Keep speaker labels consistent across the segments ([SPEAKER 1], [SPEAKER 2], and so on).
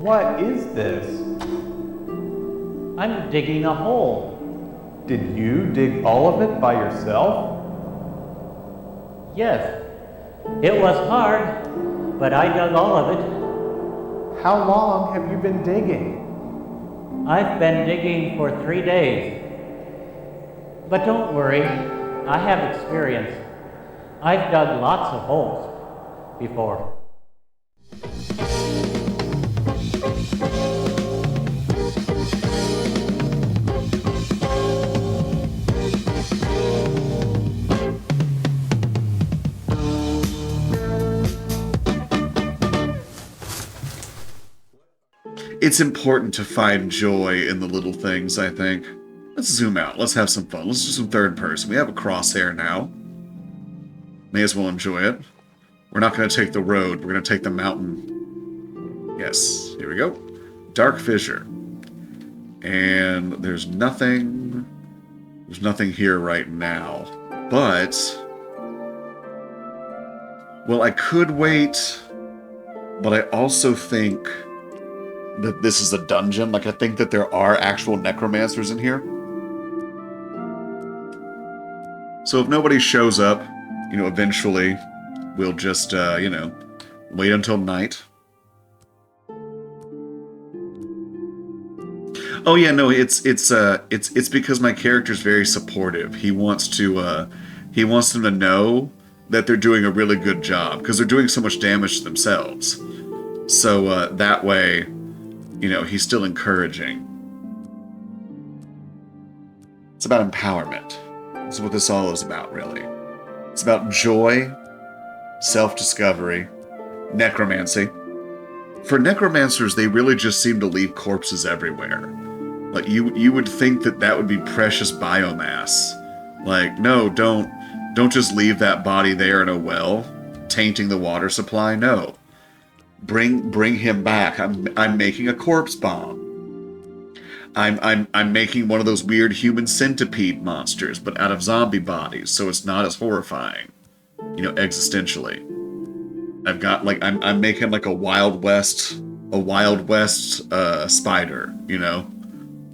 [SPEAKER 1] What is this?
[SPEAKER 2] I'm digging a hole.
[SPEAKER 1] Did you dig all of it by yourself?
[SPEAKER 2] Yes, it was hard, but I dug all of it.
[SPEAKER 1] How long have you been digging?
[SPEAKER 2] I've been digging for 3 days. But don't worry, I have experience. I've dug lots of holes before.
[SPEAKER 3] It's important to find joy in the little things, I think. Let's zoom out. Let's have some fun. Let's do some third person. We have a crosshair now. May as well enjoy it. We're not going to take the road. We're going to take the mountain. Yes, here we go. Dark fissure. And there's nothing here right now. But, well, I could wait, but I also think that this is a dungeon. Like, I think that there are actual necromancers in here. So if nobody shows up, eventually we'll just, wait until night. Oh yeah, no, it's because my character's very supportive. He wants them to know that they're doing a really good job because they're doing so much damage to themselves. So that way, he's still encouraging. It's about empowerment. That's what this all is about, really. It's about joy, self-discovery, necromancy. For necromancers, they really just seem to leave corpses everywhere. Like, you would think that would be precious biomass. Like, no, don't just leave that body there in a well, tainting the water supply. No. Bring him back. I'm making a corpse bomb. I'm making one of those weird human centipede monsters, but out of zombie bodies, so it's not as horrifying, existentially. I've got I'm making like a Wild West spider,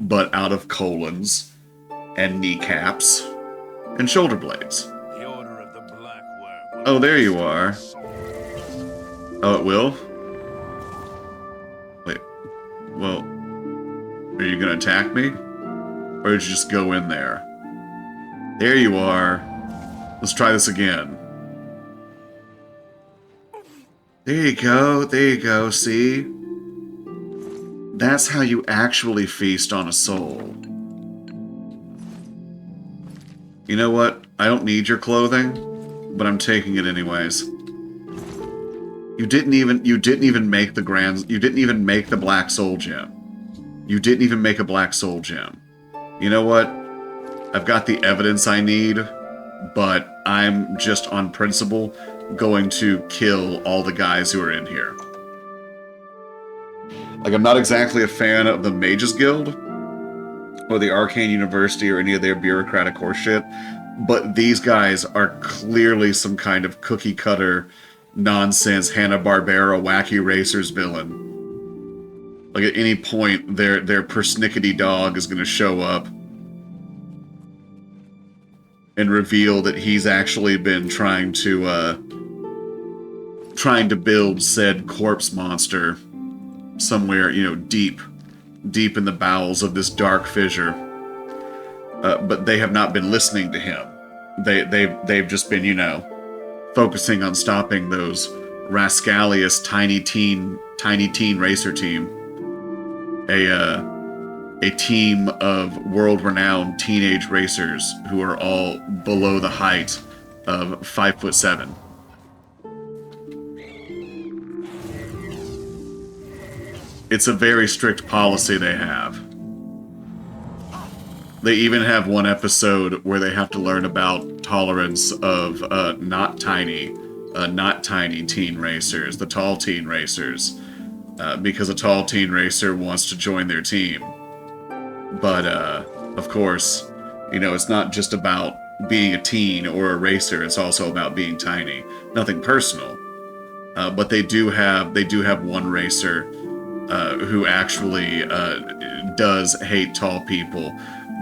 [SPEAKER 3] but out of colons and kneecaps and shoulder blades.
[SPEAKER 4] The Order of the Black Worm.
[SPEAKER 3] Oh, there you are. Oh, it will? Wait. Well, are you gonna attack me? Or did you just go in there? There you are. Let's try this again. There you go. There you go. See? That's how you actually feast on a soul. You know what? I don't need your clothing, but I'm taking it anyways. You didn't even make the Black Soul Gem. You didn't even make a Black Soul Gem. You know what? I've got the evidence I need, but I'm just on principle going to kill all the guys who are in here. Like, I'm not exactly a fan of the Mages Guild or the Arcane University or any of their bureaucratic horseshit, but these guys are clearly some kind of cookie-cutter nonsense Hanna-Barbera Wacky Racers villain. Like, at any point, their persnickety dog is going to show up and reveal that he's actually been trying to build said corpse monster somewhere, deep in the bowels of this dark fissure. But they have not been listening to him. They've just been, focusing on stopping those rascalious tiny teen racer team. A team of world-renowned teenage racers who are all below the height of 5'7". It's a very strict policy they have. They even have one episode where they have to learn about tolerance of not tiny teen racers, the tall teen racers, because a tall teen racer wants to join their team. But, of course, it's not just about being a teen or a racer, it's also about being tiny. Nothing personal. But they do have one racer who actually does hate tall people,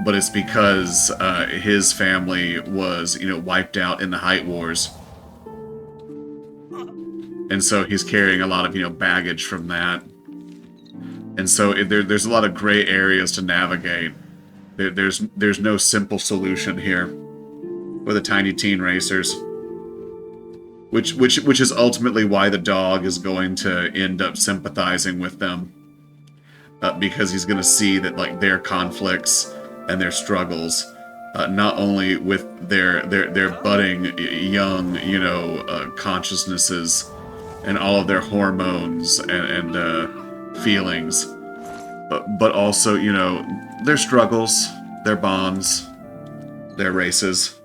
[SPEAKER 3] but it's because his family was, wiped out in the height wars. And so he's carrying a lot of, baggage from that. And so there's a lot of gray areas to navigate. There's no simple solution here for the tiny teen racers. Which is ultimately why the dog is going to end up sympathizing with them. Because he's going to see that, like, their conflicts and their struggles, not only with their budding young, consciousnesses and all of their hormones and feelings, but also, their struggles, their bonds, their races.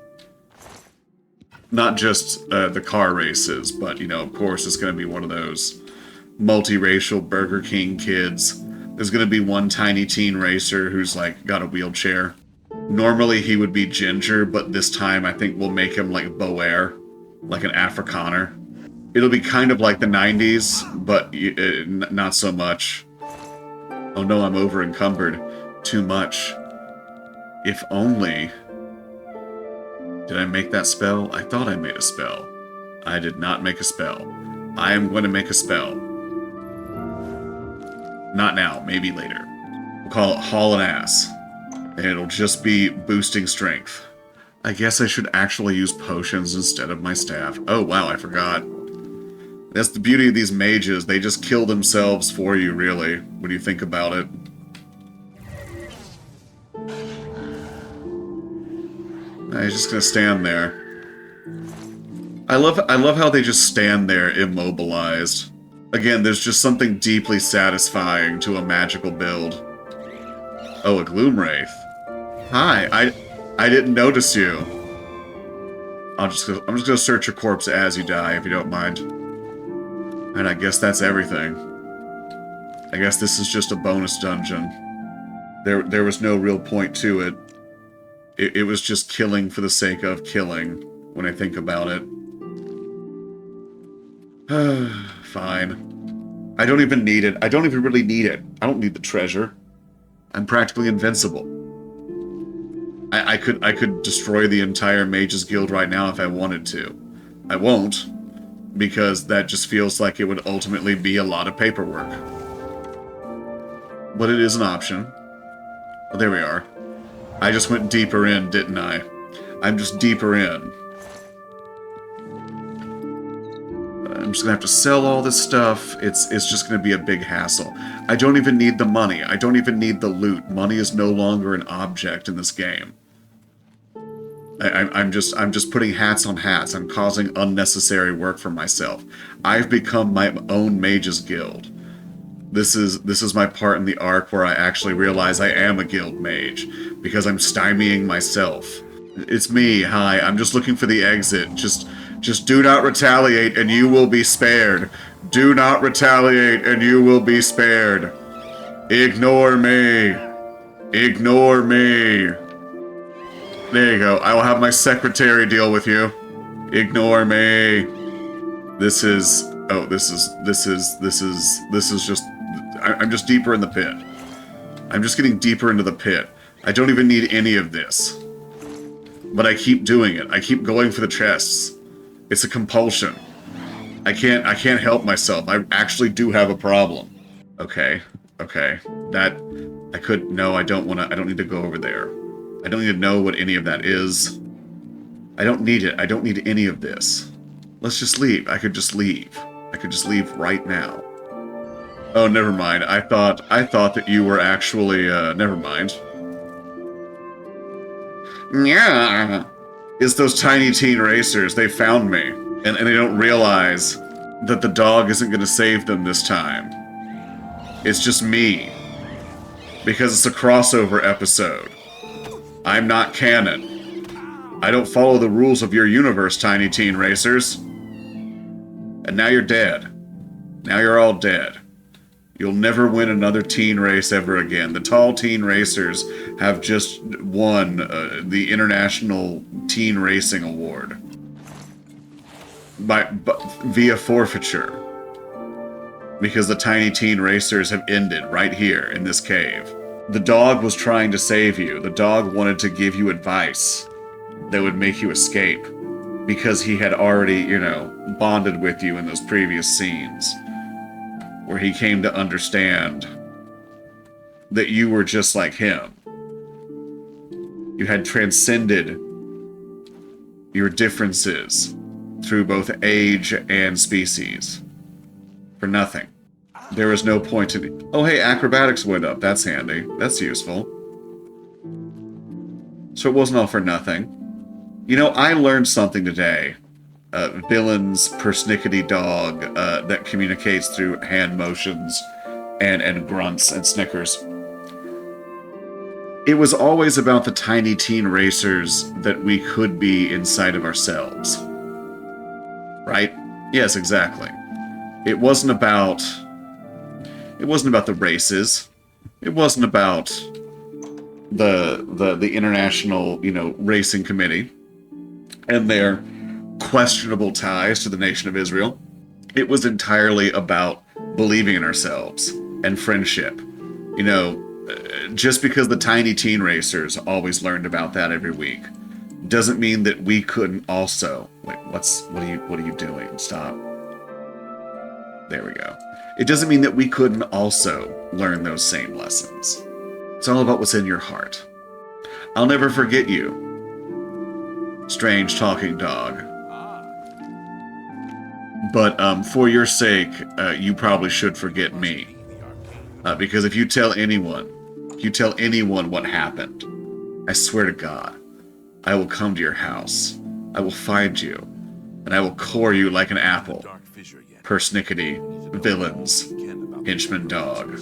[SPEAKER 3] Not just the car races, but, of course, it's going to be one of those multiracial Burger King kids. There's going to be one tiny teen racer who's, like, got a wheelchair. Normally he would be ginger, but this time I think we'll make him like Boer, like an Afrikaner. It'll be kind of like the 90s, but not so much. Oh no, I'm over encumbered. Too much. If only... Did I make that spell? I thought I made a spell. I did not make a spell. I am going to make a spell. Not now, maybe later. We'll call it Haul and Ass. And it'll just be boosting strength. I guess I should actually use potions instead of my staff. Oh wow, I forgot. That's the beauty of these mages. They just kill themselves for you, really, when you think about it. He's just gonna stand there. I love how they just stand there immobilized. Again, there's just something deeply satisfying to a magical build. Oh, a Gloom Wraith. Hi, I didn't notice you. I'm just gonna search your corpse as you die, if you don't mind. And I guess that's everything. I guess this is just a bonus dungeon. There was no real point to it. It was just killing for the sake of killing, when I think about it. Fine. I don't even need it. I don't even really need it. I don't need the treasure. I'm practically invincible. I could destroy the entire Mages Guild right now if I wanted to. I won't, because that just feels like it would ultimately be a lot of paperwork. But it is an option. Well, there we are. I just went deeper in, didn't I? I'm just deeper in. I'm just gonna have to sell all this stuff. It's just gonna be a big hassle. I don't even need the money. I don't even need the loot. Money is no longer an object in this game. I'm just putting hats on hats. I'm causing unnecessary work for myself. I've become my own Mages Guild. This is my part in the arc where I actually realize I am a guild mage, because I'm stymieing myself. It's me, hi, I'm just looking for the exit. Just do not retaliate and you will be spared. Do not retaliate and you will be spared. Ignore me. Ignore me. There you go. I will have my secretary deal with you. Ignore me. This is just... I'm just deeper in the pit. I'm just getting deeper into the pit. I don't even need any of this. But I keep doing it. I keep going for the chests. It's a compulsion. I can't help myself. I actually do have a problem. Okay. No, I don't need to go over there. I don't need to know what any of that is. I don't need it. I don't need any of this. Let's just leave. I could just leave. I could just leave right now. Oh, never mind. I thought that you were actually, never mind. Yeah. It's those tiny teen racers. They found me. And they don't realize that the dog isn't going to save them this time. It's just me. Because it's a crossover episode. I'm not canon. I don't follow the rules of your universe, tiny teen racers. And now you're dead. Now you're all dead. You'll never win another teen race ever again. The tall teen racers have just won the International Teen Racing Award. Via forfeiture. because the tiny teen racers have ended right here in this cave. The dog was trying to save you. The dog wanted to give you advice that would make you escape because he had already, you know, bonded with you in those previous scenes where he came to understand that you were just like him. You had transcended your differences through both age and species for nothing. There was no point to the... Oh, hey, acrobatics went up. That's handy. That's useful. So it wasn't all for nothing. You know, I learned something today. Villain's persnickety dog that communicates through hand motions and grunts and snickers. It was always about the tiny teen racers that we could be inside of ourselves. Right? Yes, exactly. It wasn't about the races. It wasn't about the international, you know, racing committee and their questionable ties to the nation of Israel. It was entirely about believing in ourselves and friendship. You know, just because the tiny teen racers always learned about that every week doesn't mean that we couldn't also... Wait, what are you doing? Stop. There we go. It doesn't mean that we couldn't also learn those same lessons. It's all about what's in your heart. I'll never forget you, strange talking dog. But for your sake, you probably should forget me. Because if you tell anyone what happened, I swear to God, I will come to your house. I will find you, and I will core you like an apple. Persnickety, villains, henchman dog.